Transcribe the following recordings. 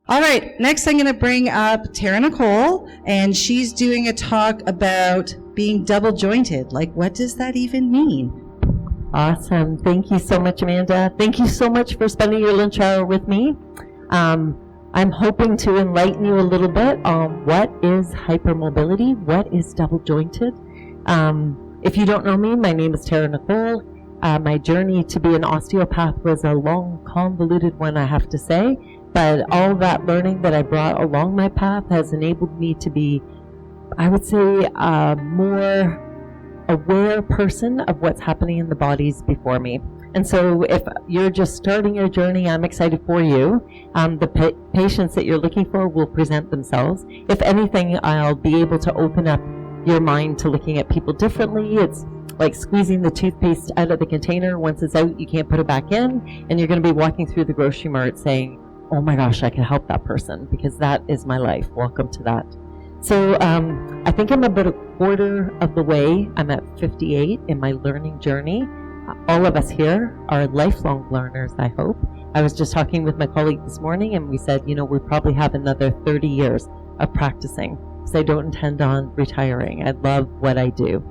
All right, next I'm going to bring up Terra Nicolle, and she's doing a talk about being double jointed. Like, what does that even mean? Awesome. Thank you so much, Amanda. Thank you so much for spending your lunch hour with me. I'm hoping to enlighten you a little bit on what is hypermobility, what is double jointed. If you don't know me, my name is Terra Nicolle. My journey to be an osteopath was a long, convoluted one, I have to say. But all that learning that I brought along my path has enabled me to be, I would say, a more aware person of what's happening in the bodies before me. And so if you're just starting your journey, I'm excited for you. The patients that you're looking for will present themselves. If anything, I'll be able to open up your mind to looking at people differently. It's like squeezing the toothpaste out of the container. Once it's out, you can't put it back in. And you're going to be walking through the grocery mart saying, oh my gosh, I can help that person, because that is my life. Welcome to that. So I think I'm about a quarter of the way. I'm at 58 in my learning journey. All of us here are lifelong learners, I hope. I was just talking with my colleague this morning, and we said, we probably have another 30 years of practicing, because I don't intend on retiring. I love what I do.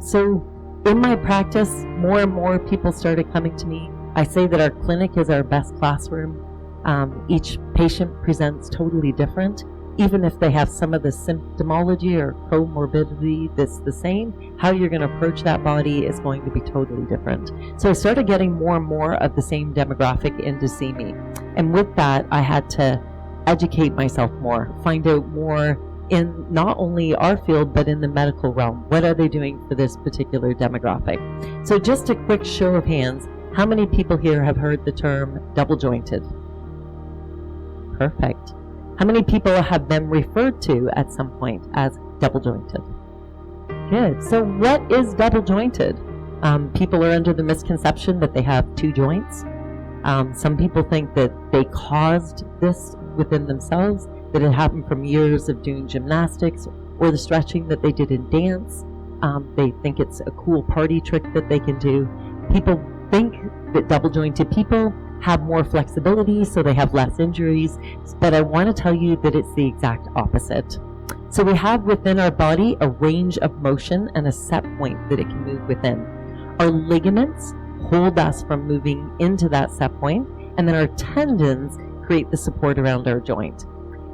So in my practice, more and more people started coming to me. I say that our clinic is our best classroom. Each patient presents totally different. Even if they have some of the symptomology or comorbidity that's the same, how you're going to approach that body is going to be totally different. So I started getting more and more of the same demographic in to see me. And with that, I had to educate myself more, find out more in not only our field, but in the medical realm. What are they doing for this particular demographic? So just a quick show of hands, how many people here have heard the term double jointed? Perfect. How many people have been referred to at some point as double jointed? Good. So what is double jointed? People are under the misconception that they have two joints. Some people think that they caused this within themselves, that it happened from years of doing gymnastics or the stretching that they did in dance. They think it's a cool party trick that they can do. People think that double jointed people have more flexibility, so they have less injuries, but I want to tell you that it's the exact opposite. So we have within our body a range of motion and a set point that it can move within. Our ligaments hold us from moving into that set point, and then our tendons create the support around our joint.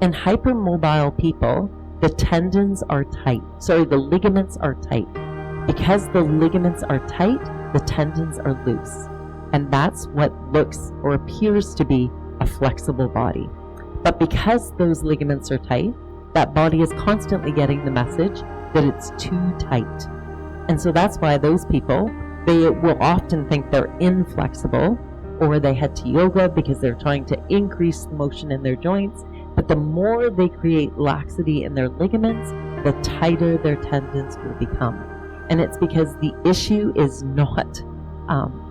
In hypermobile people, the tendons are tight. The ligaments are tight. Because the ligaments are tight, the tendons are loose. And that's what looks or appears to be a flexible body. But because those ligaments are tight, that body is constantly getting the message that it's too tight. And so that's why those people, they will often think they're inflexible, or they head to yoga because they're trying to increase the motion in their joints. But the more they create laxity in their ligaments, the tighter their tendons will become. And it's because the issue is not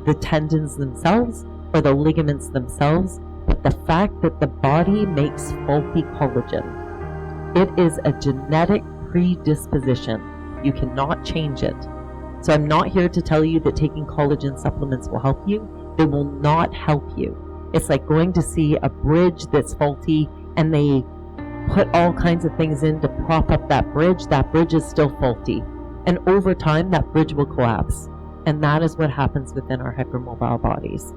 the tendons themselves or the ligaments themselves, but the fact that the body makes faulty collagen. It is a genetic predisposition. You cannot change it. So I'm not here to tell you that taking collagen supplements will help you. They will not help you. It's like going to see a bridge that's faulty and they put all kinds of things in to prop up that bridge. That bridge is still faulty. And over time, that bridge will collapse. And that is what happens within our hypermobile bodies.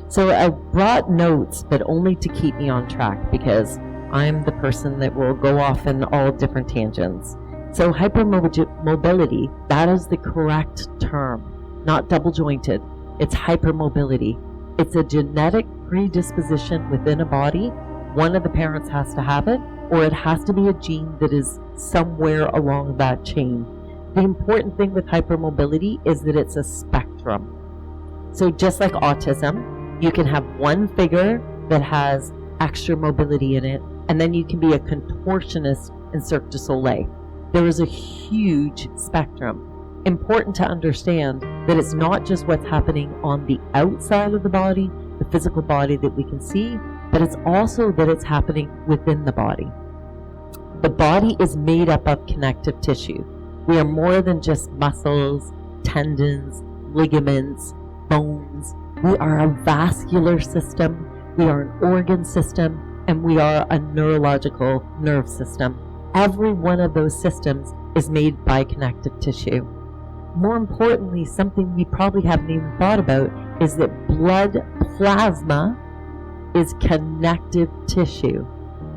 So I brought notes, but only to keep me on track, because I'm the person that will go off in all different tangents. So hypermobility, that is the correct term, not double jointed. It's hypermobility. It's a genetic predisposition within a body. One of the parents has to have it, or it has to be a gene that is somewhere along that chain. The important thing with hypermobility is that it's a spectrum. So just like autism, you can have one figure that has extra mobility in it, and then you can be a contortionist in Cirque du Soleil. There is a huge spectrum. Important to understand that it's not just what's happening on the outside of the body, the physical body that we can see, but it's also that it's happening within the body. The body is made up of connective tissue. We are more than just muscles, tendons, ligaments, bones. We are a vascular system. We are an organ system. and we are a neurological nerve system. Every one of those systems is made by connective tissue. More importantly, something we probably haven't even thought about is that blood plasma is connective tissue.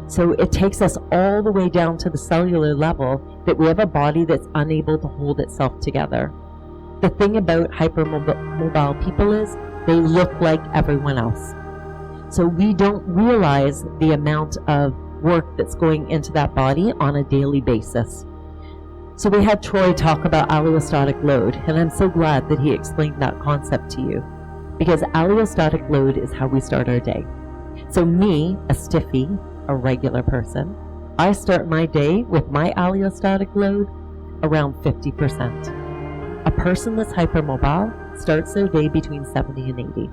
So it takes us all the way down to the cellular level that we have a body that's unable to hold itself together. The thing about hypermobile people is they look like everyone else. So we don't realize the amount of work that's going into that body on a daily basis. So we had Troy talk about allostatic load, and I'm so glad that he explained that concept to you, because allostatic load is how we start our day. So me, a stiffy, a regular person, I start my day with my allostatic load around 50%. A person that's hypermobile starts their day between 70 and 80.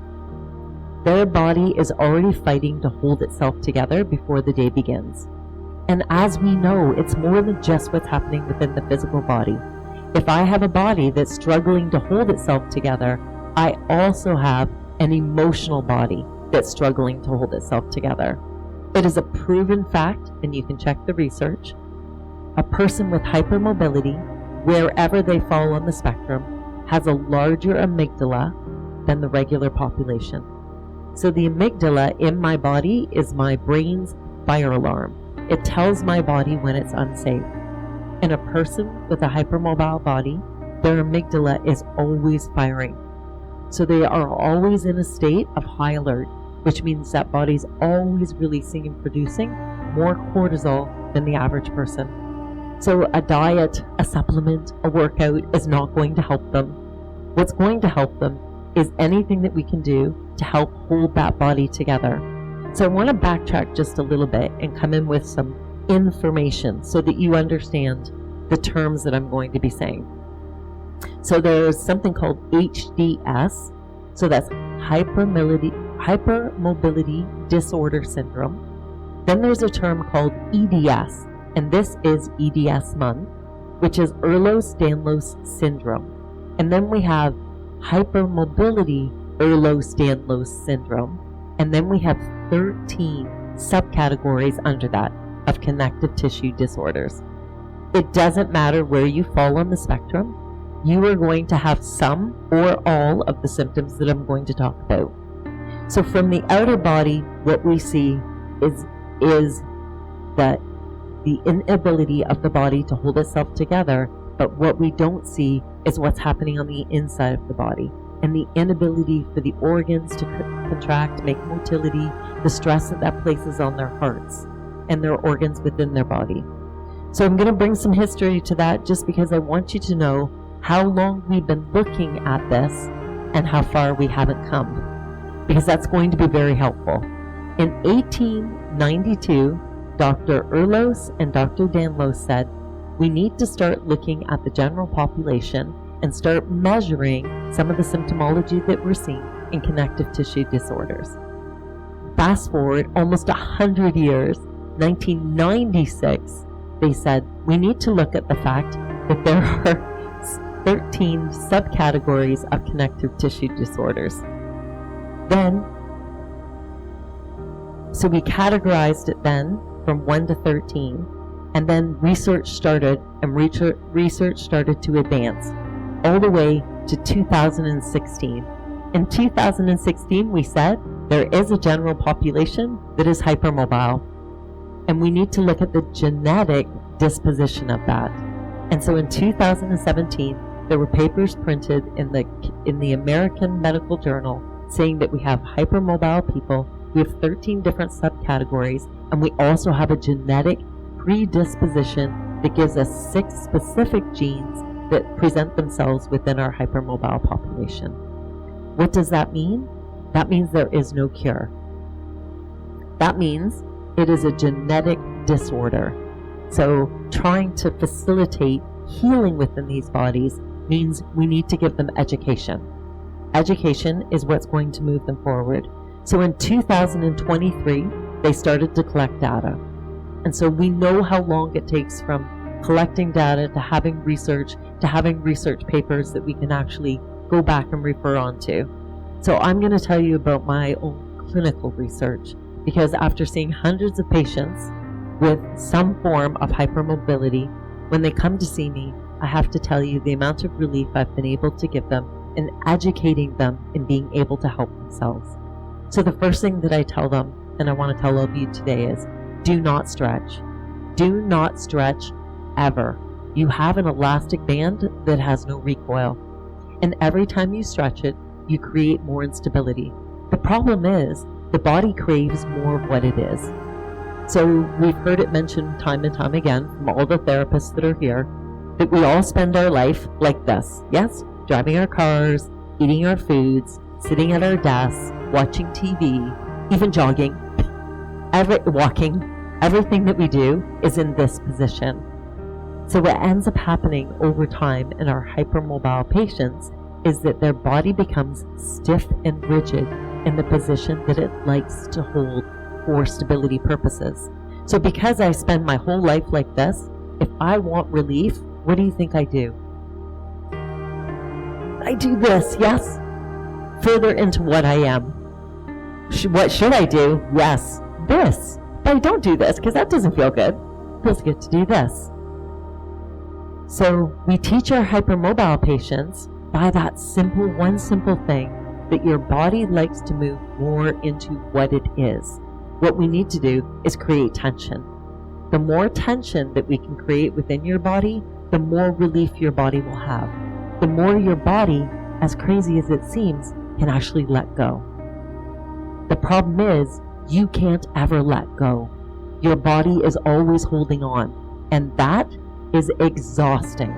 Their body is already fighting to hold itself together before the day begins. And as we know, it's more than just what's happening within the physical body. If I have a body that's struggling to hold itself together, I also have an emotional body that's struggling to hold itself together. It is a proven fact, and you can check the research. A person with hypermobility, wherever they fall on the spectrum, has a larger amygdala than the regular population. So the amygdala in my body is my brain's fire alarm. It tells my body when it's unsafe. And a person with a hypermobile body, their amygdala is always firing. So they are always in a state of high alert, which means that body's always releasing and producing more cortisol than the average person. So a diet, a supplement, a workout is not going to help them. What's going to help them is anything that we can do to help hold that body together. So I want to backtrack just a little bit and come in with some information so that you understand the terms that I'm going to be saying. So there's something called HDS, so that's hypermobility disorder syndrome. Then there's a term called EDS, and this is EDS month, which is Ehlers-Danlos syndrome. And then we have hypermobility Ehlers-Danlos syndrome, and then we have 13 subcategories under that of connective tissue disorders. It doesn't matter where you fall on the spectrum, you are going to have some or all of the symptoms that I'm going to talk about. So from the outer body, what we see is that the inability of the body to hold itself together, but what we don't see is what's happening on the inside of the body, and the inability for the organs to contract, make motility, the stress that places on their hearts and their organs within their body. So I'm going to bring some history to that just because I want you to know how long we've been looking at this and how far we haven't come, because that's going to be very helpful. In 1892, Dr. Ehlers and Dr. Danlos said, we need to start looking at the general population and start measuring some of the symptomology that we're seeing in connective tissue disorders. Fast forward almost 100 years, 1996, they said, we need to look at the fact that there are 13 subcategories of connective tissue disorders. So we categorized it then from 1 to 13, and then research started to advance all the way to 2016. In 2016, we said there is a general population that is hypermobile, and we need to look at the genetic disposition of that. And so in 2017, there were papers printed in the American Medical Journal saying that we have hypermobile people, we have 13 different subcategories, and we also have a genetic predisposition that gives us 6 specific genes that present themselves within our hypermobile population. What does that mean? That means there is no cure. That means it is a genetic disorder. So trying to facilitate healing within these bodies means we need to give them education. Education is what's going to move them forward. So in 2023, they started to collect data. And so we know how long it takes from collecting data to having research papers that we can actually go back and refer on to. So I'm going to tell you about my own clinical research, because after seeing hundreds of patients with some form of hypermobility, when they come to see me, I have to tell you the amount of relief I've been able to give them in educating them in being able to help themselves. So the first thing that I tell them, and I want to tell all of you today, is do not stretch. Do not stretch ever. You have an elastic band that has no recoil. And every time you stretch it, you create more instability. The problem is the body craves more of what it is. So we've heard it mentioned time and time again from all the therapists that are here that we all spend our life like this. Yes, driving our cars, eating our foods, sitting at our desks, watching TV, even jogging, walking. Everything that we do is in this position. So what ends up happening over time in our hypermobile patients is that their body becomes stiff and rigid in the position that it likes to hold for stability purposes. So because I spend my whole life like this, if I want relief, what do you think I do? I do this, yes? Further into what I am. What should I do? Yes, this. But I don't do this because that doesn't feel good. It feels good to do this. So we teach our hypermobile patients by that one simple thing, that your body likes to move more into what it is. What we need to do is create tension. The more tension that we can create within your body, the more relief your body will have. The more your body, as crazy as it seems, can actually let go. The problem is, you can't ever let go. Your body is always holding on, and that is exhausting.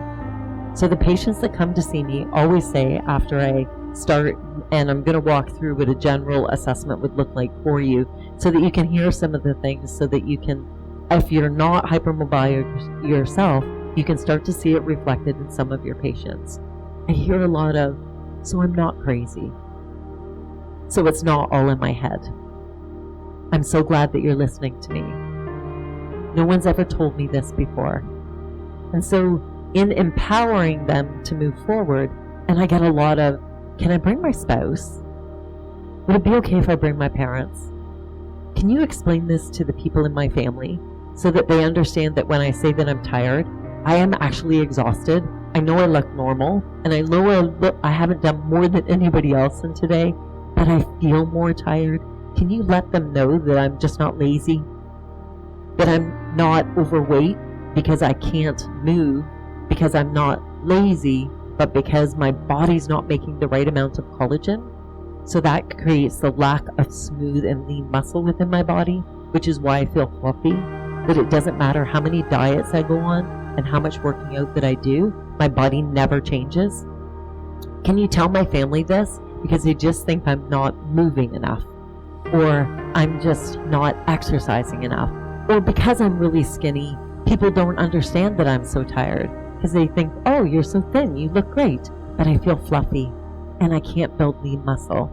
So the patients that come to see me always say after I start, and I'm going to walk through what a general assessment would look like for you so that you can hear some of the things, so that you can, if you're not hypermobile yourself, you can start to see it reflected in some of your patients. I hear a lot of, so I'm not crazy. So it's not all in my head. I'm so glad that you're listening to me. No one's ever told me this before. And so in empowering them to move forward, and I get a lot of, can I bring my spouse? Would it be okay if I bring my parents? Can you explain this to the people in my family so that they understand that when I say that I'm tired, I am actually exhausted. I know I look normal, and I know I haven't done more than anybody else in today, but I feel more tired. Can you let them know that I'm just not lazy? That I'm not overweight because I can't move, because I'm not lazy, but because my body's not making the right amount of collagen? So that creates the lack of smooth and lean muscle within my body, which is why I feel fluffy, that it doesn't matter how many diets I go on and how much working out that I do, my body never changes. Can you tell my family this? Because they just think I'm not moving enough, or I'm just not exercising enough, or because I'm really skinny, people don't understand that I'm so tired, because they think, oh, you're so thin, you look great, but I feel fluffy and I can't build lean muscle.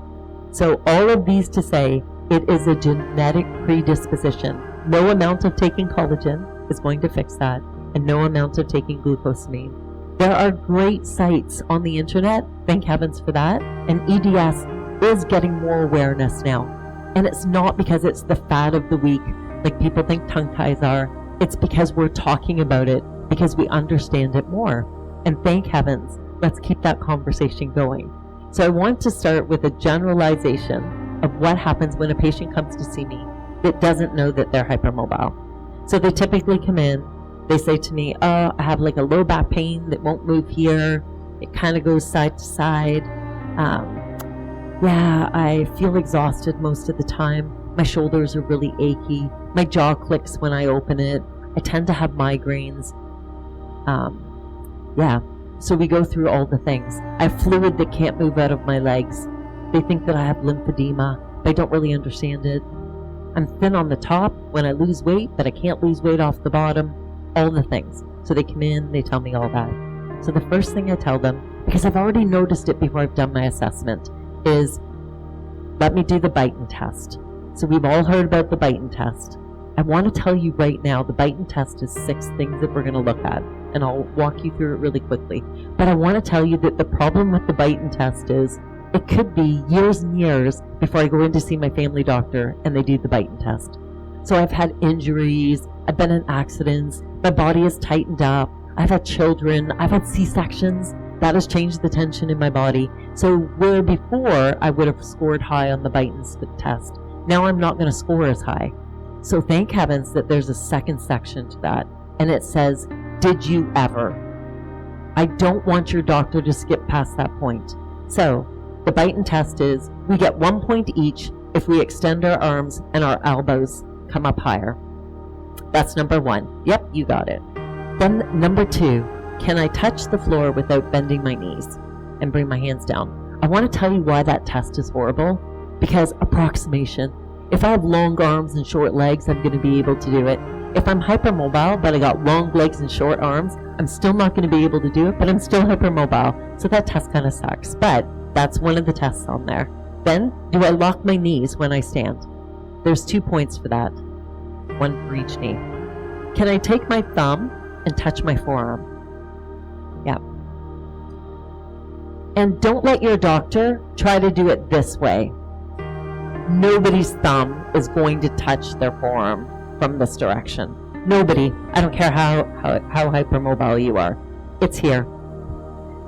So all of these to say, it is a genetic predisposition. No amount of taking collagen is going to fix that, and no amount of taking glucosamine. There are great sites on the internet, thank heavens for that, and EDS is getting more awareness now. And it's not because it's the fad of the week, like people think tongue ties are. It's because we're talking about it, because we understand it more. And thank heavens, let's keep that conversation going. So I want to start with a generalization of what happens when a patient comes to see me that doesn't know that they're hypermobile. So they typically come in, they say to me, oh, I have like a low back pain that won't move here. It kind of goes side to side. Yeah, I feel exhausted most of the time. My shoulders are really achy. My jaw clicks when I open it. I tend to have migraines. So we go through all the things. I have fluid that can't move out of my legs. They think that I have lymphedema, but I don't really understand it. I'm thin on the top when I lose weight, but I can't lose weight off the bottom. All the things. So they come in, they tell me all that. So the first thing I tell them, because I've already noticed it before I've done my assessment, is let me do the Beighton test. So we've all heard about the Beighton test. I want to tell you right now, the Beighton test is 6 things that we're going to look at, and I'll walk you through it really quickly. But I want to tell you that the problem with the Beighton test is it could be years and years before I go in to see my family doctor and they do the Beighton test. So I've had injuries, I've been in accidents, my body is tightened up, I've had children, I've had C-sections. That has changed the tension in my body. So where before I would have scored high on the Beighton test, now I'm not going to score as high. So thank heavens that there's a second section to that. And it says, did you ever? I don't want your doctor to skip past that point. So the Beighton test is, we get 1 point each if we extend our arms and our elbows come up higher. That's number 1. Yep, you got it. Then number 2, can I touch the floor without bending my knees and bring my hands down? I want to tell you why that test is horrible. Because approximation. If I have long arms and short legs, I'm going to be able to do it. If I'm hypermobile, but I got long legs and short arms, I'm still not going to be able to do it, but I'm still hypermobile. So that test kind of sucks. But that's one of the tests on there. Then, do I lock my knees when I stand? There's 2 points for that. 1 for each knee. Can I take my thumb and touch my forearm? Yeah. And don't let your doctor try to do it this way. Nobody's thumb is going to touch their forearm from this direction. Nobody. I don't care how hypermobile you are. It's here.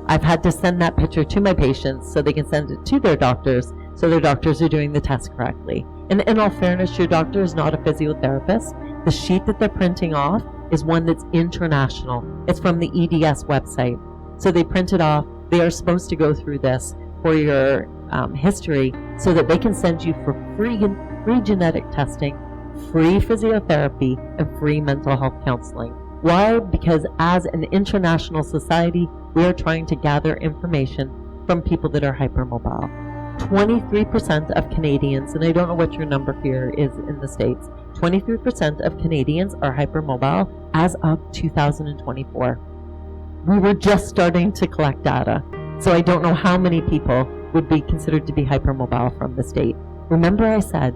I've had to send that picture to my patients so they can send it to their doctors so their doctors are doing the test correctly. And in all fairness, your doctor is not a physiotherapist. The sheet that they're printing off is one that's international. It's from the EDS website. So they print it off. They are supposed to go through this for your history so that they can send you for free genetic testing, free physiotherapy, and free mental health counseling. Why? Because as an international society, we are trying to gather information from people that are hypermobile. 23% of Canadians, and I don't know what your number here is in the States, 23% of Canadians are hypermobile as of 2024. We were just starting to collect data, so I don't know how many people would be considered to be hypermobile from the state. Remember I said,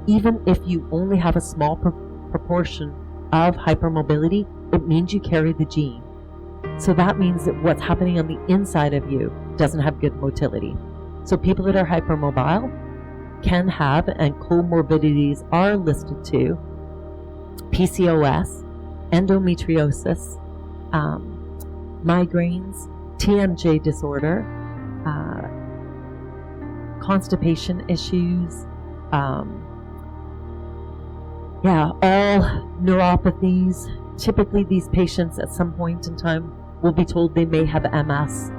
even if you only have a small proportion of hypermobility, it means you carry the gene. So that means that what's happening on the inside of you doesn't have good motility. So people that are hypermobile can have, and comorbidities are listed to, PCOS, endometriosis, migraines, TMJ disorder, constipation issues, all neuropathies. Typically these patients at some point in time will be told they may have MS,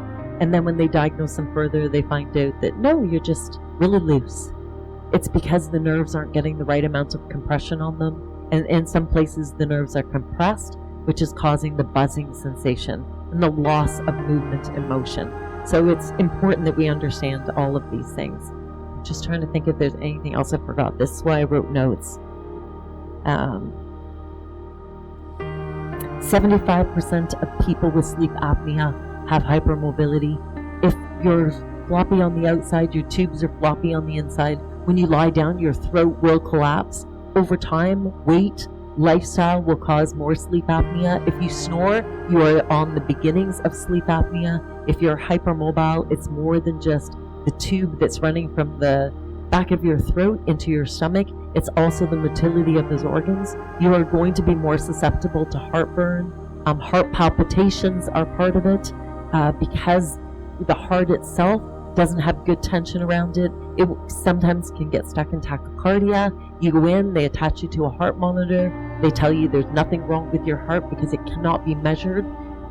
and then when they diagnose them further, they find out that no, you're just really loose. It's because the nerves aren't getting the right amount of compression on them, and in some places the nerves are compressed, which is causing the buzzing sensation and the loss of movement and motion. So it's important that we understand all of these things. I'm just trying to think if there's anything else I forgot. This is why I wrote notes. 75% of people with sleep apnea have hypermobility. If you're floppy on the outside, your tubes are floppy on the inside. When you lie down, your throat will collapse. Over time, weight, lifestyle will cause more sleep apnea. If you snore, you are on the beginnings of sleep apnea. If you're hypermobile, it's more than just the tube that's running from the back of your throat into your stomach. It's also the motility of those organs. You are going to be more susceptible to heartburn. Heart palpitations are part of it because the heart itself doesn't have good tension around it. It sometimes can get stuck in tachycardia. You go in, they attach you to a heart monitor. They tell you there's nothing wrong with your heart because it cannot be measured.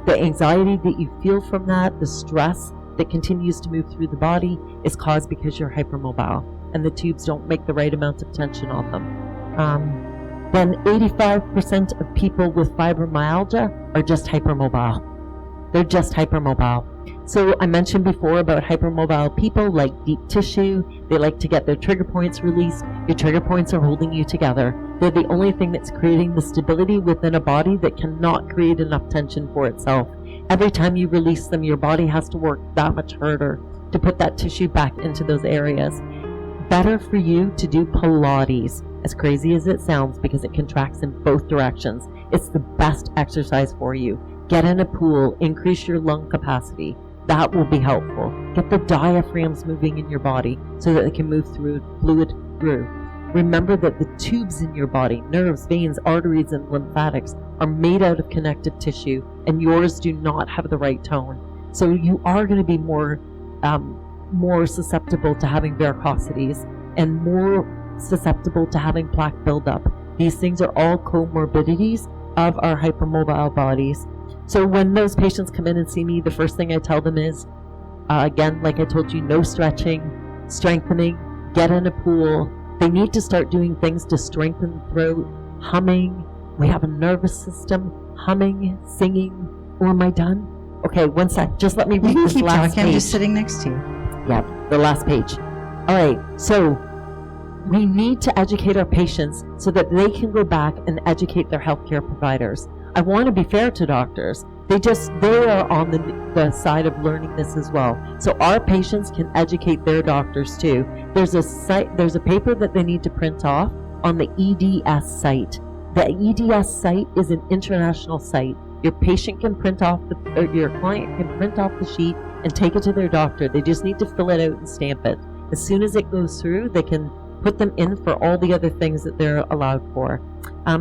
The anxiety that you feel from that, the stress that continues to move through the body is caused because you're hypermobile and the tubes don't make the right amount of tension on them. Then 85% of people with fibromyalgia are just hypermobile. They're just hypermobile. So I mentioned before about hypermobile people like deep tissue. They like to get their trigger points released. Your trigger points are holding you together. They're the only thing that's creating the stability within a body that cannot create enough tension for itself. Every time you release them, your body has to work that much harder to put that tissue back into those areas. Better for you to do Pilates, as crazy as it sounds, because it contracts in both directions. It's the best exercise for you. Get in a pool, increase your lung capacity. That will be helpful. Get the diaphragms moving in your body so that they can move fluid through. Remember that the tubes in your body, nerves, veins, arteries, and lymphatics, are made out of connective tissue, and yours do not have the right tone. So you are going to be more susceptible to having varicosities and more susceptible to having plaque buildup. These things are all comorbidities of our hypermobile bodies. So when those patients come in and see me, the first thing I tell them is, again, like I told you, no stretching, strengthening, get in a pool. They need to start doing things to strengthen the throat, humming. We have a nervous system, humming, singing. Or am I done? Okay, one sec. Just let me read this keep last talking. page. I'm just sitting next to you. Yeah, the last page. All right, so we need to educate our patients so that they can go back and educate their healthcare providers. I want to be fair to doctors. They are on the side of learning this as well. So our patients can educate their doctors too. There's a paper that they need to print off on the EDS site. The EDS site is an international site. Your patient can print off your client can print off the sheet and take it to their doctor. They just need to fill it out and stamp it. As soon as it goes through, they can put them in for all the other things that they're allowed for.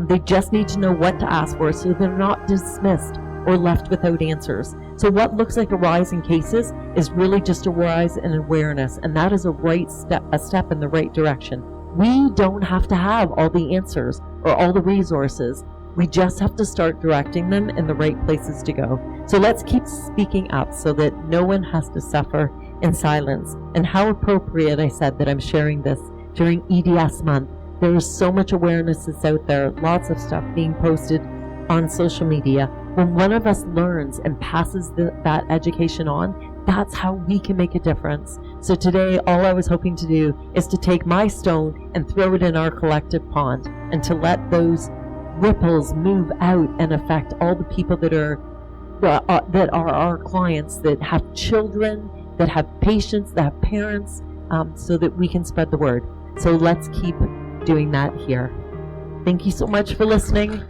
They just need to know what to ask for so they're not dismissed or left without answers. So what looks like a rise in cases is really just a rise in awareness, and that is a step in the right direction. We don't have to have all the answers or all the resources. We just have to start directing them in the right places to go. So let's keep speaking up so that no one has to suffer in silence. And how appropriate I said that I'm sharing this during EDS month. There is so much awareness that's out there, lots of stuff being posted on social media. When one of us learns and passes that education on, that's how we can make a difference. So today, all I was hoping to do is to take my stone and throw it in our collective pond, and to let those ripples move out and affect all the people that are our clients, that have children, that have patients, that have parents, so that we can spread the word. So let's keep doing that here. Thank you so much for listening.